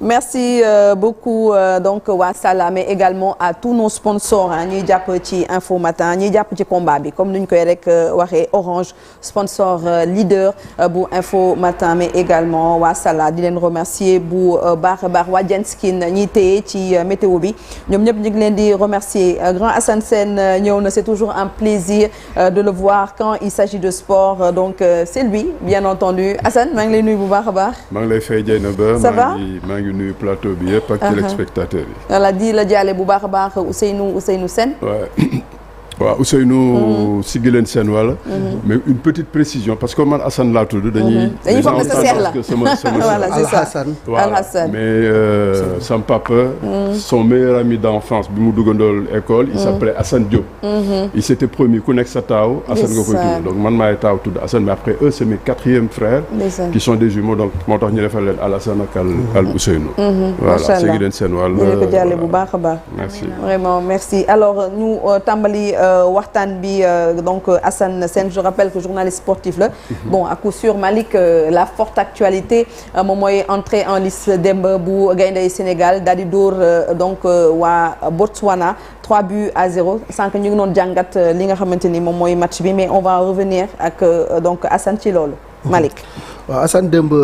merci beaucoup donc waa Sala mais également à tous nos sponsors ñuy jàpp ci Info Matin ñuy jàpp ci combat bi comme ni ñu koy rek waxee Orange sponsor leader bu Info Matin mais également waa Sala di leen remercier bu baax a baax waa Jenskin ñiy téye ci météo bi ñoom ñëpp ñu ngi leen di remercier grand Assane Sène ñëw na c'est toujours un plaisir de le voir quand il s'agit de sport donc c'est lui bien entendu Assane maa ngi lay nuyu bu baax a baax. maa ngi lay fay Dieynaba. ça va maa ngi nuyu plateau bi yëpp ak téléspectateurs yi. voilà di la jaale bu baax a baax Ousseynou Sène. waaw Ousseynou Sigileen Sène wala. mais une petite précision parce que man Assane laa tudd. dañuy foog ne sa seex la sama voilà c'est ça Al-Hassan mais sama papa. son meilleur ami d'enfance bi mu duggandool école. il s'appelait Assane Diop. il s'était promis ku nekk sa taaw. Assane nga koy tudd donc man maay taaw tudd Assane mais après eux c'est mes quatrièmes frères. qui sont des jumeaux donc moo tax ñu defal leen Al-Hassan ak al Ousseynou. voilà Sigileen Sène wala. ñu ko jàlle bu baax a baax. merci vraiment merci alors ñu tàmbali. waxtaan bi donc Assane Sène je rappelle que journaliste sportif la bon à coup sûr Malick la forte actualité moom mooy entrée en liste démb bu Gaynde Sénégal daal di dóor donc waa Botswana 3-0 sànq ñu ngi doon jàngat li nga xamante ni moom mooy match bi mais on va revenir ak donc Assane ci loolu Malick. waaw Assane démb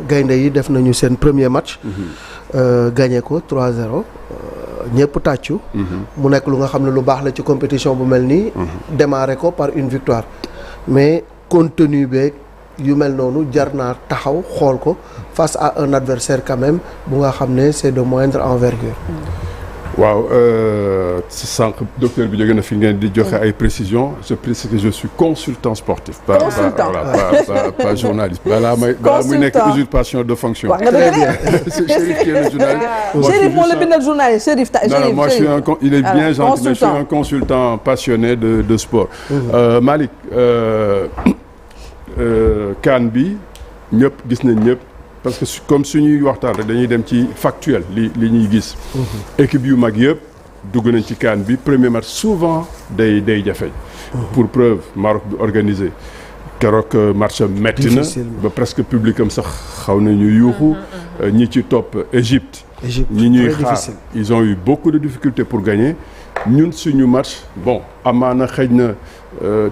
Gaynde yi def nañu seen premier match. gagné ko 3-0. ñëpp tàccu. mu nekk lu nga xam ne lu baax la ci compétition bu mel nii. démarrer ko par une victoire. mais contenu beeg yu mel noonu jar naa taxaw xool ko face à un adversaire quand même bu nga xam ne c'est de moindre envergure. waaw sànq docteur bi jóge na fi ngeen di joxe ay précisions je précise que je suis consultant sportif. pas journaliste. balaa muy nekk usurpation de fonction. wax nga dëgg c'est Chérif qui est le journaliste. Chérif moo la bindal journaliste Chérif. non moi il est bien gentil mais je suis un consultant passionné de sport. Malick CAN bi ñëpp gis nañ ñëpp. parce que comme suñuy waxtaan rek dañuy dem ci factuel li ñuy gis. équipe yu mag yëpp dugg nañ ci CAN bi premier match souvent day jafe. pour preuve Maroc bi organisé keroog match metti na ba presque public am sax xaw nañu yuuxu. ñi ci topp Égypte. ñi ñuy xaar ils ont eu beaucoup de difficultés pour gagner ñun suñu match bon amaana xëj na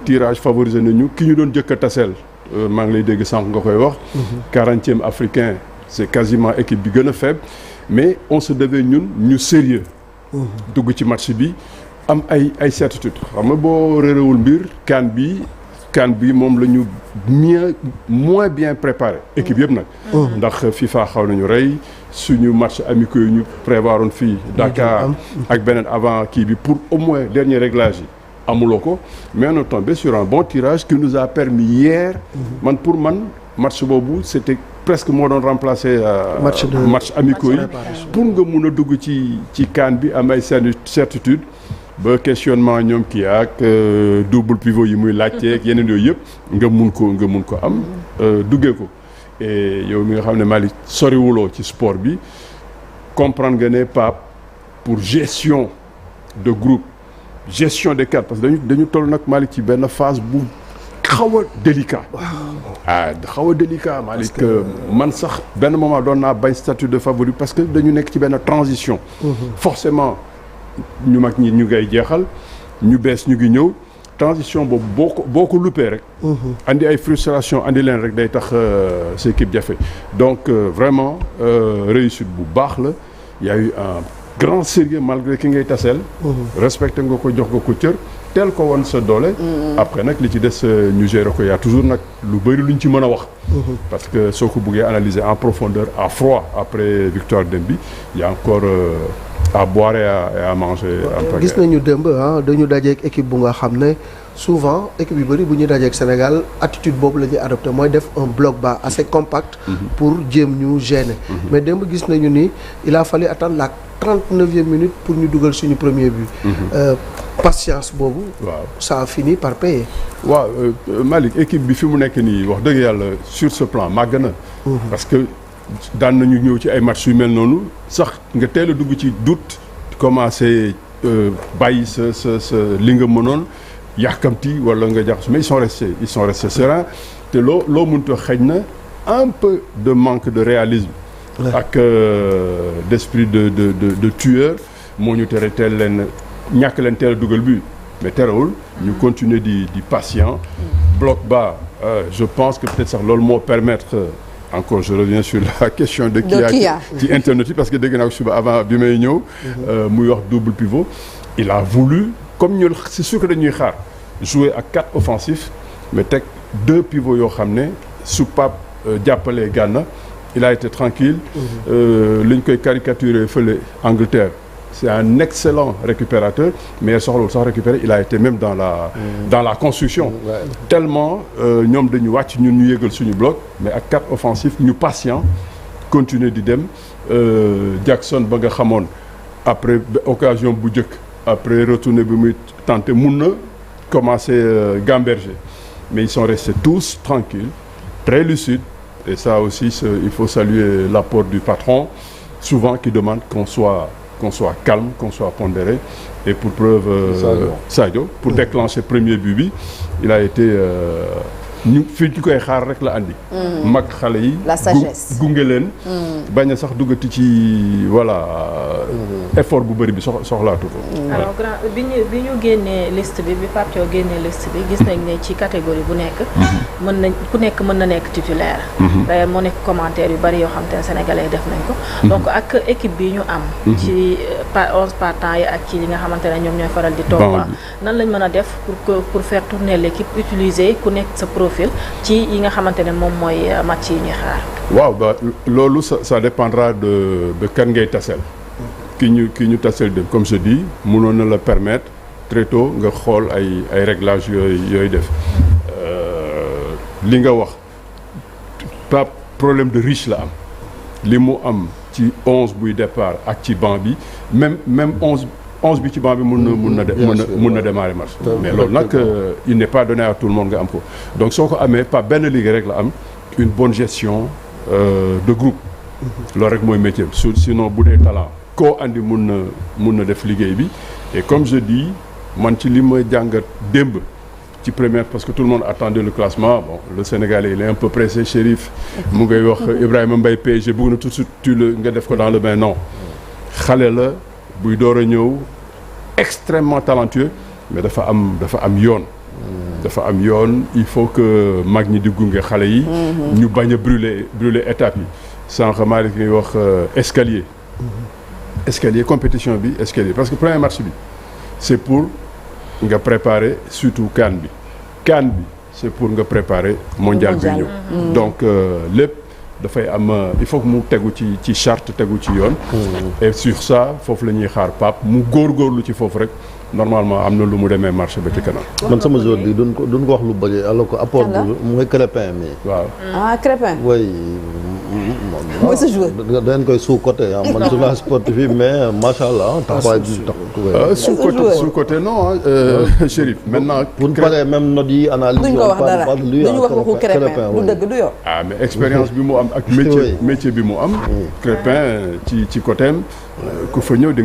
tirage favorisé nañu ki ñu doon jëkk a taseel. maa ngi lay dégg sànq nga koy wax. 40e africain c'est quasiment équipe bi gën a faible mais on se devait ñun ñu sérieux dugg ci match bi am ay certitude xam nga boo réerewul mbir CAN bi moom la ñu moins bien préparé équipe yëpp nag. ndax FIFA xaw nañu rey suñu match amicaux yi ñu prévoiroon fii Dakar ak beneen avant kii bi pour au moins dernier réglage yi. amuloo ko mais on est tombé sur un bon tirage qui nous a permis hier pour man match boobu c'était presque moo doon remplacer match amicaux yi pour nga mun a dugg ci CAN bi am ay certitude ba questionnement ñoom kii ak double pivot yi muy laajteeg yeneen yooyu yëpp nga mun ko am duggee ko et yow mi nga xam ne Malick soriwuloo ci sport bi comprendre nga ne Pape pour gestion de groupe gestion des cartes parce que dañu toll nag Malick ci benn phase bu xaw a délicat. xaw a délicat Malick man sax benn moment doon naa bañ statut de favori parce que dañu nekk ci benn transition. forcément ñu mag ñi ñu ngay jeexal ñu bees ñu ngi ñëw transition boobu boo ko loupé rek. andi ay frustration andi leen rek day tax sa équipe jafe donc vraiment réussite bu baax la y a eu un grand sérieux malgré ki ngay taseel. respecté nga ko jox nga ko cër teel ko woon sa doole. après nag li ci des ñu gérer ko y a toujours nag lu bëri luñ ci mën a wax. parce que soo ko bëggee analyser en profondeur à froid après victoire démb bi y a encore à boire et à manger. gis nañu démb dañu dajeek équipe bu nga xam ne souvent équipe yu bëri bu ñu dajeek Sénégal attitude boobu la ñuy adopté mooy def un bloc bas assez compact. pour jéem ñu gêner. mais démb gis nañu ni il a fallu attendre la 39e minute pour ñu dugal suñu premier but. patience boobu. waaw ça a fini par payer. waaw Malick équipe bi fi mu nekk nii wax dëgg yàlla sur ce plan màgg na. parce que daan nañu ñëw ci ay match yu mel noonu sax nga teel a dugg ci doute commencé bàyyi sa li nga mënoon yàkkamti wala nga jax mais ils sont restés sereins te loo mënut a xëj na un peu de manque de réalisme ak d'esprit de tueur moo ñu tere teel leen ñàkk leen teel a dugal but mais terewul ñu continuer di patient bloc bas je pense que peut-être sax loolu moo permettre encore je reviens sur la question de Kia ci internet yi parce que dégg naa ko suba avant bi may ñëw muy wax double pivot il a voulu comme ñu c'est sûr que dañuy xaar jouer ak 4 offensifs mais teg 2 pivots yoo xam ne su Pape jàppalee Gana il a été tranquille li ñu koy caricaturer fële Angleterre c'est un excellent récupérateur mais soxlawul sax récupérer il a été même dans la construction tellement ñoom dañu wàcc ñun ñu yëgal suñu bloc mais ak 4 offensifs ñu patient continuer di dem Jackson ba nga xamoon après occasion bu njëkk après retourner bi muy tenté mun na commencer gamberger mais ils sont restés tous tranquilles très lucides et ça aussi il faut saluer l'apport du patron souvent qui demande qu'on soit calme qu'on soit pondéré et pour preuve Sadio pour déclencher premier but bi il a été ñu fi ñu koy xaar rek la andi mag xale yi la sagesse gunge leen bañ a sax duggati ci voilà effort bu bëri bi soxlaatu ko alors grand bi ñu génnee liste bi Pape Thiaw génnee liste bi gis nañ ne ci catégorie bu nekk ku nekk mën na nekk titulaire d'ailleurs moo nekk commentaire yu bari yoo xam te ne sénégalais def nañ ko donc ak équipe bi ñu am ci 11 partants yi ak ci li nga xamante ne ñoom ñooy faral di toog nan lañ mën a def pour faire tourner l'équipe utiliser ku nekk sa profil ci yi nga xamante ne moom mooy match yi ñuy xaar waaw ba loolu ça dépendra de kan ngay tasel ki ñu tasel dem comme je dis mënoon na la permettre très tôt nga xool ay réglages yooyu def li nga wax pas problème de riche la am li mu am ci 11 buy départ ak ci banc bi même 11 bi ci banc bi mun na démarrer match mais loolu nag il n'est pas donné à tout le monde nga am ko donc soo ko amee pas benn liggéey rek la am une bonne gestion de groupe loolu rek mooy métier sinon bu dee talent koo andi mun na def liggéey bi et comme je dis man ci li ma jàngat démb ci première parce que tout le monde attendait le classement bon le Sénégalais il est un peu pressé Chérif mu ngay wax Ibrahima Mbaye PSG bëgg na tout de suite nga def ko dans le bain non xale la buy door a ñëw extrêmement talentueux mais dafa am yoon il faut que mag ñi di gunge xale yi ñu bañ a brûler étape yi sànq Malick ngay wax escalier compétition bi escalier parce que premier match bi c'est pour nga préparer surtout CAN bi c'est pour nga préparer mondial bi ñëw donc lépp dafay am il faut que mu tegu ci charte tegu ci yoon et sur ça foofu la ñuy xaar Pape mu góorgóorlu ci foofu rek normalement am na lu mu demee marché ba ci kanam man sama jour bi duñ ko wax lu bëri alors que apport bu mooy Crépin mi waaw Crépin oui mooy sa joueur dañ koy sous-côté man journal sportif yi mais macha allah taxawaay bi tax sous-côté non Chérif maintenant pour parler même note yi analyse duñ ko wax dara duñu wax waxu Crépin du dëgg du yow mais expérience bi mu am ak métier bi mu am Crépin ci côté am ku fa ñëw di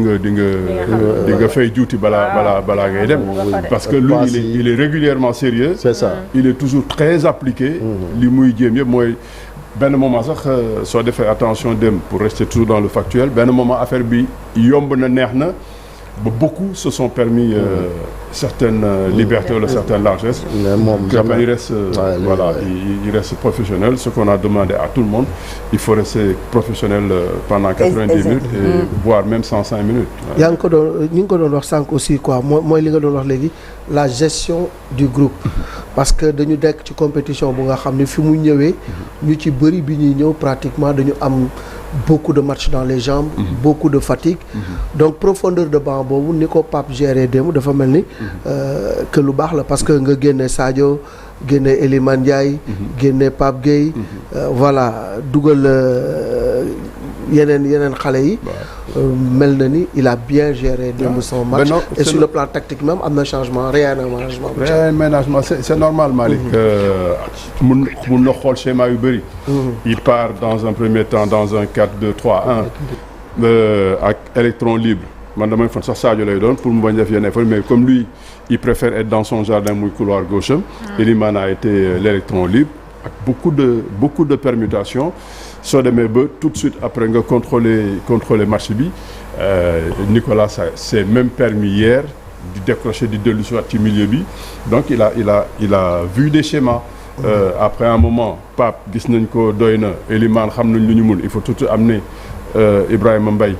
nga fay juuti balaa ngay dem parce que lui il est régulièrement sérieux c'est ça il est toujours très appliqué li muy jéem yëpp mooy benn moment sax soo defee attention dem pour rester toujours dans le factuel benn moment affaire bi yomb na neex na ba beaucoup se sont permis certaines libertés ou certaines largesses. Mais moom jamais il reste il reste professionnel. Ce qu'on a demandé à tout le monde, il faut rester professionnel pendant 90 minutes et voire même 105 minutes. yaa ngi ko doon ñu ngi ko doon wax sànq aussi quoi mooy li nga doon wax léegi la gestion du groupe parce que dañu dekk ci compétition bu nga xam ne fi mu ñëwee ñu ci bëri bi ñuy ñëw pratiquement dañu am beaucoup de matchs dans les jambes beaucoup de fatigue donc profondeur de banc boobu ni ko Pape géré démb dafa mel ni que lu baax la parce que nga génne Sadio génne Elimane Ndiaye génne Pape Gueye voilà dugal yeneen xale yi mel na ni il a bien géré démb son match et sur le plan tactique même am na changement réaménagement c'est normal Malick mun na xool schéma yu bëri il part dans un premier temps dans un 4-2-3-1 ak électron libre man damay fan sax Sadio lay doon pour mu bañ def yenn effort mais comme lui il préfère être dans son jardin muy couloir gauche am Elimane a été l'électron libre ak beaucoup de permutations soo demee ba tout de suite après nga contrôler match bi Nicolas s'est même permis hier di décrocher di dellu si waat ci milieu bi donc il a vu des schémas. Après un moment Pape gis nañ ko doy na Elimane xam nañ lu ñu mun il faut tout amener Ibrahima Mbaye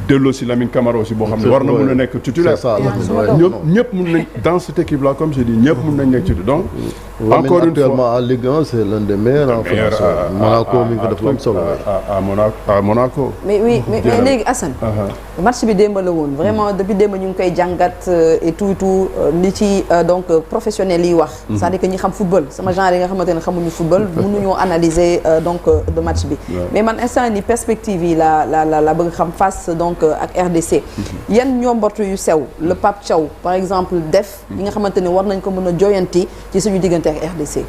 delloo si Lamine Camara aussi boo xam ne war na mën a nekk titulaire. ñëpp mën nañ dans cette équipe là comme je dis ñëpp mën nañ nekk titulaire donc. encore une fois en Ligue 1 c'est l'un des meilleurs en France. Monaco mi ngi ko def lu am solo. à Monaco. mais léegi Assane. match bi démb la woon vraiment depuis démb ñu ngi koy jàngat et tout li ci donc professionnels yi wax. c'est-à-dire que ñi xam football sama genre yi nga xamante ne xamuñu football mënuñoo analyser donc de match bi. mais man instant ni perspective yi la bëgg xam face donc ak RDC. yan ñombatu yu sew le Pape Thiaw par exemple def. yi nga xamante ne war nañ ko mën a joyanti ci suñu diggante ak RDC.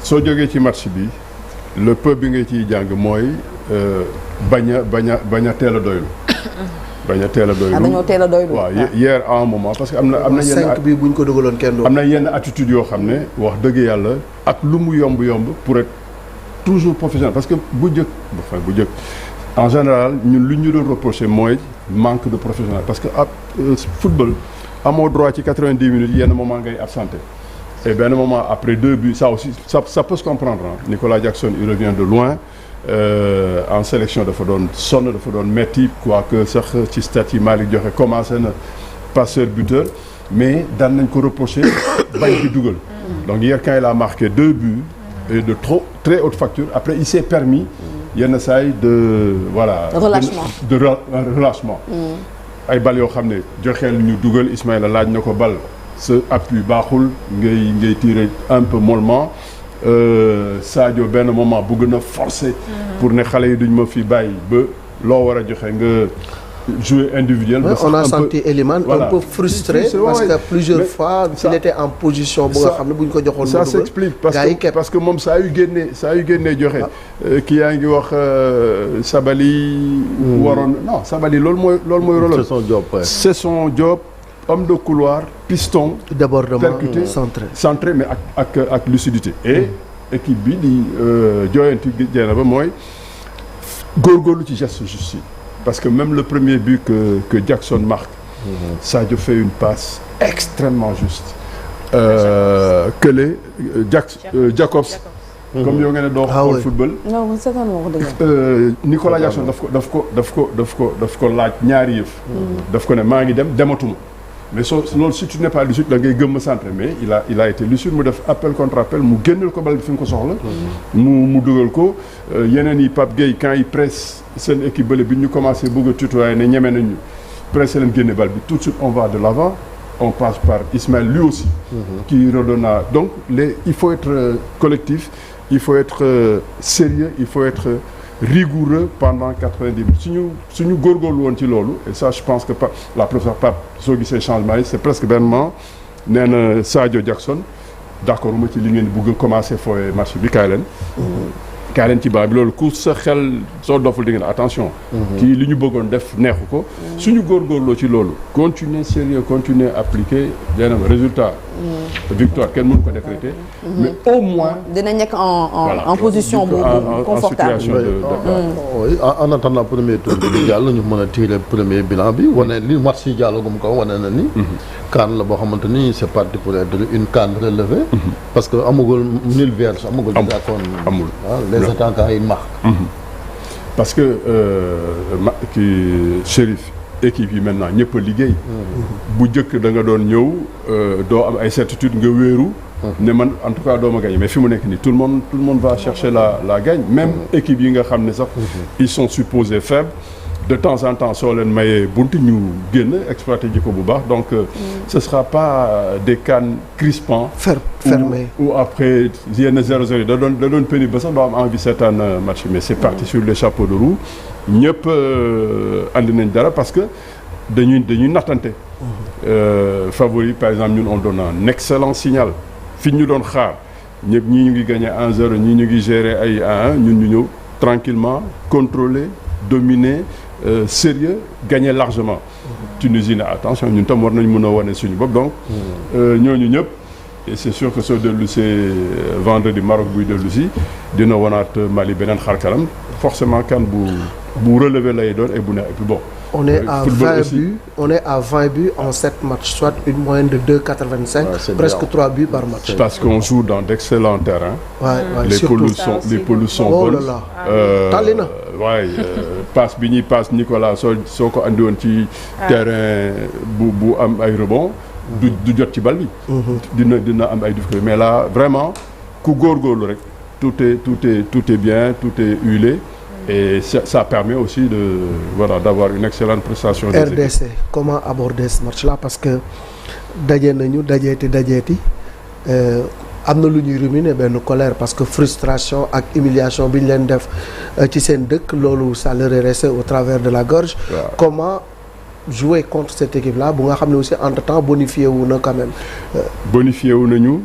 soo jógee ci match bi le peu bi nga ciy jàng mooy bañ a teel a doylu. bañ a teel a doylu dañoo teel a doylu. waaw hier à un moment parce que am na yenn 5 bi buñ ko dugaloon kenn du. am na yenn attitude yoo xam ne wax dëgg yàlla ak lu mu yomb pour être toujours professionnel parce que bu njëkk en général ñun lu ñu doon reproché mooy manque de professionnel parce que football amoo droit ci 90 minutes yenn moment ngay absenté et benn moment après 2 buts ça aussi ça peut se comprendre hein. Nicolas Jackson il revient de loin en sélection dafa doon sonn dafa doon metti quoique sax ci stats yi Malick joxe commencé na passeur buteur mais daan nañ ko reproché bañ di dugal donc hier quand il a marqué 2 buts et de très haute facture après il s'est permis yenn saay de voilà relâchement ay bal yoo xam ne joxeel ñu dugal Ismaïla laaj na ko bal sa appui baaxul ngay tirer un peu mollement Sadio benn moment bëgg na forcer pour ne xale yi duñ ma fi bàyyi ba loo war a joxe nga jouer individuel. On a senti Elimane un peu frustré parce que plusieurs fois il était en position bu nga xam ne bu ñu ko joxoon ça s'explique parce que moom saa yu génnee joxe kii yaa ngi wax Sabali waroon non Sabali loolu mooy rôle c'est son job homme de couloir piston débordement percuté centré mais ak lucidité et équipe bi di jooyanti jeena ba mooy góorgóorlu ci geste juste parce que même le premier but que Jackson marque Sadio fait une passe extrêmement juste Jacobs comme yow nga ne doo xool football Nicolas Jackson daf ko laaj ñaari yëf daf ko ne maa ngi dematuma mais loolu si tu n'es pas lucide da ngay gëm centré mais il a été lucide mu def appel contre appel mu génneel ko bal bi fi nga ko soxla mu dugal ko yeneen yi Pape Gueye quand il presse seen équipe bële bi ñu commencé bëgg a tutoyer ne ñeme nañu pressé leen génne bal bi tout de suite on va de l'avant on passe par Ismaël lui aussi qui redonne donc il faut être collectif il faut être sérieux il faut être rigoureux pendant 90 minutes suñu góorgóorlu woon ci loolu et ça je pense que la professeur Pape soo gisee changement yi c'est presque bennement nee na Sadio Jackson d'accord uma ci li ngeen bëgg a commencer fooye match bi kaay leen ci baa bi loolu ku sa xel soo doful di ngeen attention kii li ñu bëggoon def neexu ko suñu góorgóorloo ci loolu continuer sérieux continuer appliquer deenam résultat victoire kenn mënu ko décréter mais au moins dina nekk en position bu confortable oui en attendant premier tour bi jàll ñu mën a tirer premier bilan bi wane li match yi jàllagum ko wane na ni CAN la boo xamante ni c'est parti pour être une CAN relevée parce que amagul nul vierge amul les attaquants yi marquent parce que kii Chérif équipe yi maintenant ñëpp a liggéey bu njëkk da nga doon ñëw doo am ay certitude nga wéeru ne man en tout cas doo ma gagner mais fi mu nekk nii tout le monde va chercher la gagne même équipe yi nga xam ne sax ils sont supposés faibles de temps en temps soo leen mayee buntu ñu génn exploiter ji ko bu baax donc ce sera pas des CAN crispants fermés ou après yenn 0-0 yi da doon pénible ba sax doo am envie seetaan match mais c'est parti sur les chapeaux de roue ñëpp andi nañ dara parce que dañuy nattante favori par exemple ñun on donne un excellent signal fi ñu doon xaar ñëpp ñii ñu ngi gagner 1-0 ñii ñu ngi gérer ay 1-1 ñun ñu ñëw tranquillement contrôler dominer sérieux gagner largement Tunisie ne attention ñun tam war nañ mën a wane suñu bopp donc ñooñu ñëpp et c'est sûr que soo dellu see vendredi Maroc buy dellu si dina wanaat Mali beneen xarkaram forcément kan bu relevé lay doon et bu ne et puis bon. On est à 20 buts en 7 matchs, soit une moyenne de 2,85, presque 3 buts par match. Parce qu'on joue dans d'excellents terrains. Les pelouses sont bonnes. Oh là là. Talina. Passe bi ñuy passe Nicolas soo ko andi woon ci terrain bu am ay rebond du jot ci bal bi. dina am ay difficultés mais là vraiment ku góorgóorlu rek tout est bien, tout est huilé. Et ça permet aussi d'avoir une excellente prestation des RDC équipes. Comment aborder ce match-là parce que daje nañu dajeeti am na lu ñuy ruminer benn colère parce que frustration ak humiliation bi ñu leen def ci seen dëkk loolu ça leur est resté au travers de la gorge. Comment jouer contre cette équipe-là bu nga xam ne aussi entre-temps bonifié wu na quand même. Bonifié wu nañu.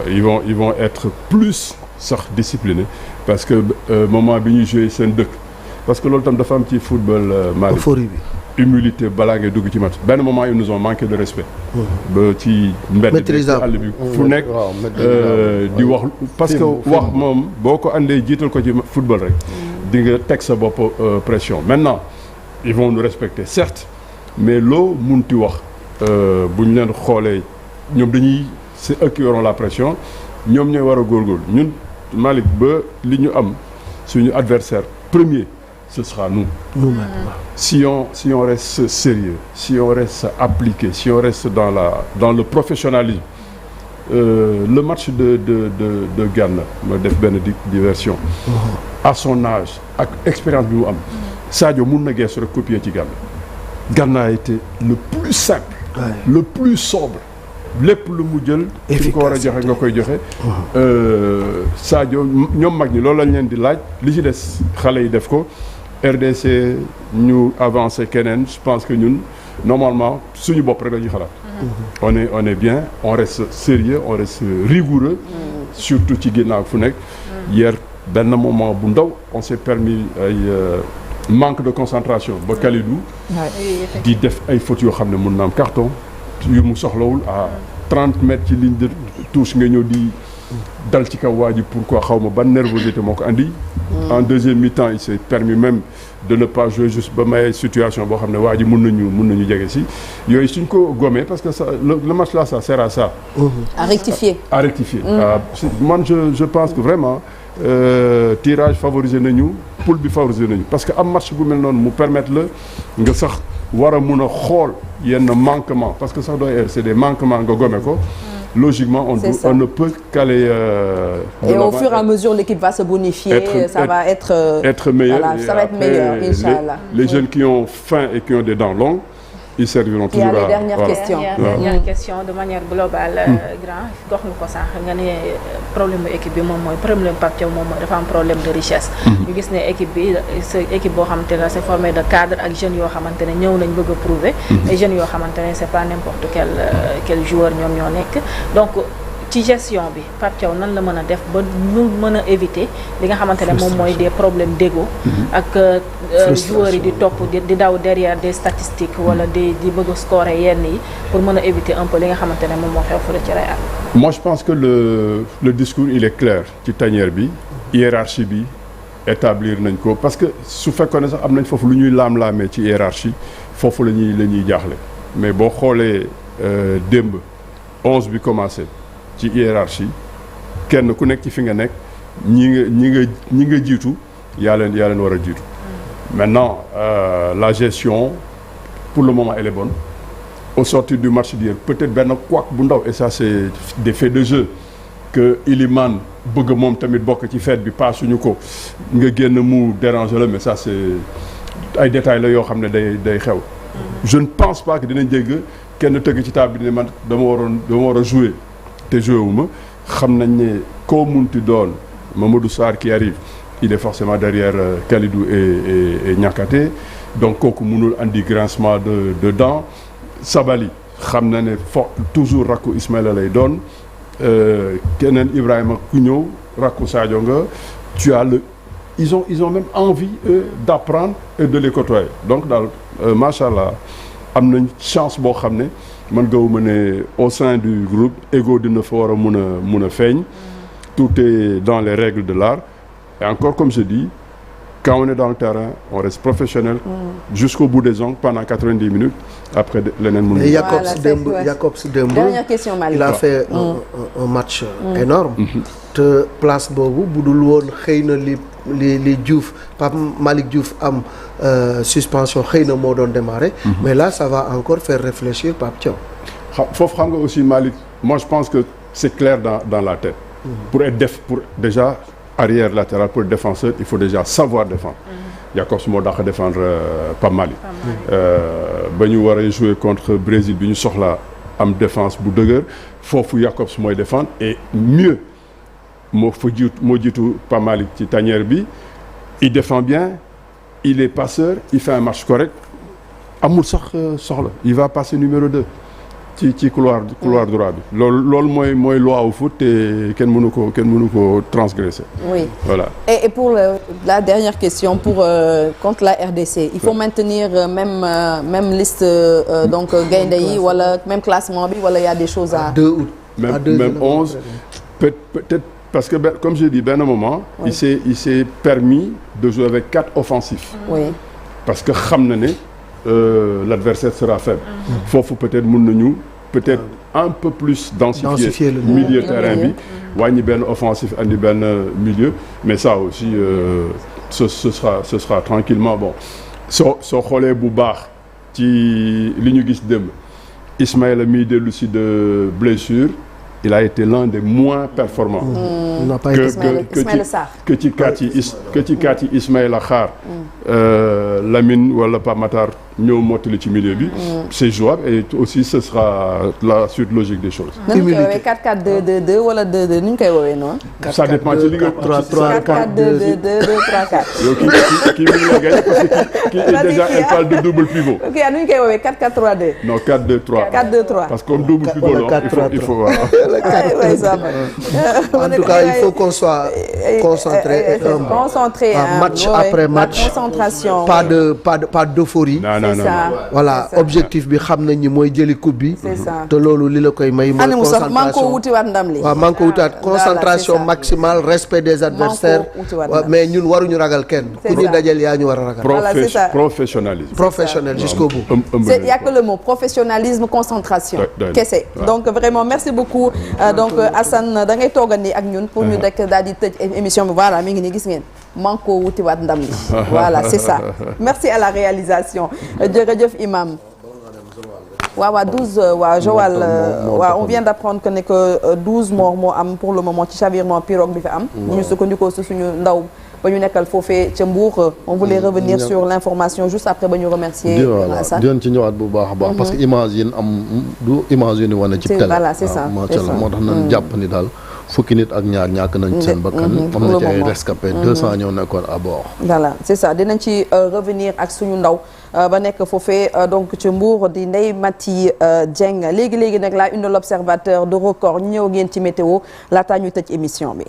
Ils vont être plus sax disciplinés. Parce que moment bi ñuy joué seen dëkk parce que loolu tam dafa am ci football Mali euphorie bi humilité balaa ngay dugg ci match benn moment ils nous ont manqué de respect ba ci mbedd bi àll bi fu nekk di wax parce que wax moom boo ko andee jiital ko ci football rek di nga teg sa bopp pression maintenant ils vont nous respecter certes mais loo munti wax bu ñu leen xoolee ñoom dañuy c'est eux qui auront la pression ñoom ñooy war a góorgóorlu ñun Malick ba li ñu am suñu adversaire premier ce sera nous. Nous-mêmes. Si on reste sérieux, si on reste appliqué, si on reste dans le professionnalisme, le match de Ghana ma def benn diversion. À son âge ak expérience bi mu am Sadio mun na gees rek copier ci Ghana. Ghana a été le plus simple, le plus sobre. lépp lu mu jël fi ko war a joxe nga koy joxe Sadio ñoom mag ñi loolu lañ leen di laaj li ci des xale yi def ko RDC ñu avancé keneen je pense que ñun normalement suñu bopp rek la ñuy xalaat on est bien on reste sérieux on reste rigoureux surtout ci ginnaaw fu nekk hier benn moment bu ndaw on s'est permis ay manque de concentration ba Kalidou di def ay fautes yoo xam ne mun na am carton yu mu soxlawul à 30 mètres ci ligne de touche nga ñëw di dal ci kaw waa ji pourquoi xaw ma ban nervosité moo ko andi. En deuxième mi-temps il s'est permis même de ne pas jouer juste ba may situation boo xam ne waa ji mun nañu jege si yooyu suñ ko gommee parce que ça le match là ça sert à ça. À rectifier. Man je pense que vraiment tirage favorisé nañu poule bi favorisé nañu parce que am match bu mel noonu mu permettre la nga sax war a mun a xool yenn manquement parce que sax doy c'est des manquements nga gomme ko. Logiquement, on ne peut qu'aller... et au fur et à mesure, l'équipe va se bonifier, ça va être meilleur. Voilà, ça va être meilleur, Inch'Allah. Les jeunes qui ont faim et qui ont des dents longues, ils serviront toujours à... Il y a les dernières questions. Dernière question de manière globale, grand. Gox nga ko sànq nga ne problème mu équipe bi moom mooy problème Pape Thiaw moom mooy dafa am problème de richesse. ñu gis ne équipe bi c'est équipe boo xamante ne c'est formé de cadres ak jeunes yoo xamante ne ñëw nañ bëgg a prouver. et jeunes yoo xamante ne c'est pas n'importe quel joueur ñoom ñoo nekk donc. ci gestion bi Pape Thiaw nan la mën a def ba ñu mën a éviter li nga xamante ne moom mooy des problèmes d'ego ak joueurs yi di topp di daw derrière des statistiques wala di bëgg a scorer yenn yi pour mën a éviter un peu li nga xamante ne moom moo xew fële ci Real. Moi je pense que le discours il est clair ci tanière bi hiérarchie bi établir nañ ko parce que su fekkoon ne sax am nañ foofu lu ñuy laam-laamee ci hiérarchie foofu la ñuy jaaxle mais boo xoolee démb 11 bi commencé. ci hiérarchie kenn ku nekk ci fi nga nekk ñi nga jiitu yaa leen war a jiitu maintenant la gestion pour le moment elle est bonne au sortir du match d'hier peut-être benn couac bu ndaw et ça c'est des faits de jeu que Iliman bëgg moom tamit bokk ci fête bi pas suñu ko nga génn mu déranger la mais ça c'est ay détails la yoo xam ne day xew je ne pense pas que dinañ dégg kenn tëgg ci table bi ne man dama war a jouer te joué wu ma xam nañ ne koo munti doon Mamadou Sarr qui arrive il est forcément derrière Kalidou et Niakhaté donc kooku mënul andi grincement de dents Sabali xam na ne toujours rakku Ismaïla lay doon keneen Ibrahima ku ñëw rakku Sadio nga tu as ils ont même envie d'apprendre et de les côtoyer donc daal macha allah am nañ chance boo xam ne man gawuma ne au sein du groupe ego dina fa war a mun a feeñ. Tout est dans les règles de l'art et encore comme je dis quand on est dans le terrain on reste professionnel jusqu'au bout des ongles pendant 90 minutes après leneen mun Jacobs démb dernière question Malick il a fait un match énorme te place boobu bu dul woon xëy na li Diouf Pape Malick Diouf am suspension xëy na moo doon démarrer mais là ça va encore faire réfléchir Pape Thiaw foofu xam nga aussi Malick moi je pense que c'est clair dans la tête pour déjà arrière latéral pour le défenseur il faut déjà savoir défendre Jacobs moo dàq défendre Pape Malick ba ñu war a jouer contre Brésil bi ñu soxla am défense bu dëgër foofu Jacobs mooy défendre et mieux moo jiitu Pape Malick ci tanière bi il défend bien il est passeur il fait un match correct amul sax soxla il va passer numéro 2 ci couloir droit bi loolu mooy loi au foot te kenn mënu ko transgresser. Oui. Voilà. Et pour la dernière question pour contre la RDC, il faut maintenir même liste donc gaynde yi wala même classement bi wala il y a des choses à 2 août. Même 11 peut-être parce que comme j'ai dit benn moment il s'est permis de jouer avec 4 offensifs. Oui. Parce que xam na ne l'adversaire sera faible. Foofu peut-être mën nañu peut-être un peu plus densifier le milieu terrain bi wàññi benn offensif andi benn milieu mais ça aussi ce sera tranquillement bon soo xoolee bu baax ci li ñu gis démb Ismaïla mi dellu si de blessure il a été l'un des moins performants que ci kat yi Ismaïla xaar Lamine wala Pape Matar ñëw mottali ci milieu bi c'est jouable et aussi ce sera la suite logique des choses. nañu koy woowee 4-4-2-2-2 wala 2-2 nu ñu koy woowee noonu. ça dépend ci li nga 4-4-2-2-2-3-4. yow kii mu ngi lay gagné parce que kii est déjà elle parle de double pivot. ok nu ñu koy woowee 4-4-3-2. non 4-2-3. 4-2-3 parce que comme double pivot il faut en tout cas il faut qu'on soit concentré. concentré match après match. concentration. pas d'euphorie. voilà objectif bi xam nañ ni mooy jëli coupe bi. te loolu li la koy may. mooy concentration maa ngi ko wutiwaat ndam li. waaw maa ngi ko wutiwaat concentration maximale respect des adversaires mais ñun waruñu ragal kenn. ku ñu dajal yaa ñu war a ragal. voilà c'est ça professionnalisme. professionnel jusqu'au bout. il y a que le mot professionnalisme concentration. kese donc vraiment merci beaucoup donc Assane da ngay toogandi ak ñun pour ñu rek daal di tëj émission bi voilà mi ngi nii gis ngeen. maa ngi ko wutiwaat ndam li voilà c'est ça merci à la réalisation jërëjëf imam waaw 12 waaw Joal waaw on vient d'apprendre que ne que 12 morts moo am pour le moment ci chavirement pirogue bi fi am bu ñu sukkandikoo si suñu ndaw ba ñu nekkal foofee ca Mbour on voulait revenir sur l'information juste après ba ñu remercier Assane di ci ñëwaat bu baax a baax parce que image yi am du image yu ni wane ci télé voilà c'est ça moo tax nañ jàpp ni daal fukki nit ak ñaar ñàkk nañ seen bakkan am na ci ay rescapés 200 ñoo nekkoon à bord voilà c'est ça dinañ ci revenir ak suñu ndaw ba nekk foofee donc ci Mbour di Ndeye Mati Dieng léegi nag la une de l'Observateur de Record ñu ñëw ngeen ci météo laataa ñu tëj émission bi